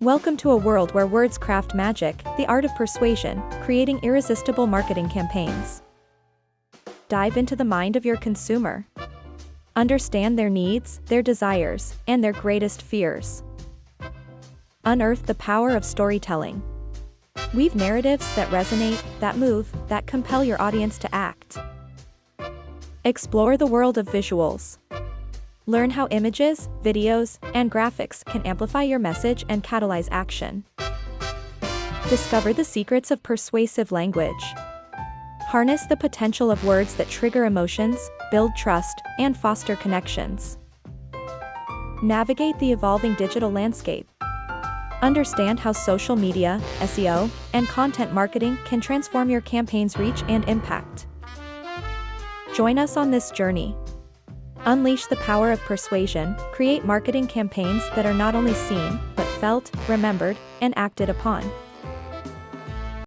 Welcome to a world where words craft magic, the art of persuasion, creating irresistible marketing campaigns. Dive into the mind of your consumer. Understand their needs, their desires, and their greatest fears. Unearth the power of storytelling. Weave narratives that resonate, that move, that compel your audience to act. Explore the world of visuals. Learn how images, videos, and graphics can amplify your message and catalyze action. Discover the secrets of persuasive language. Harness the potential of words that trigger emotions, build trust, and foster connections. Navigate the evolving digital landscape. Understand how social media, SEO, and content marketing can transform your campaign's reach and impact. Join us on this journey. Unleash the power of persuasion, create marketing campaigns that are not only seen, but felt, remembered, and acted upon.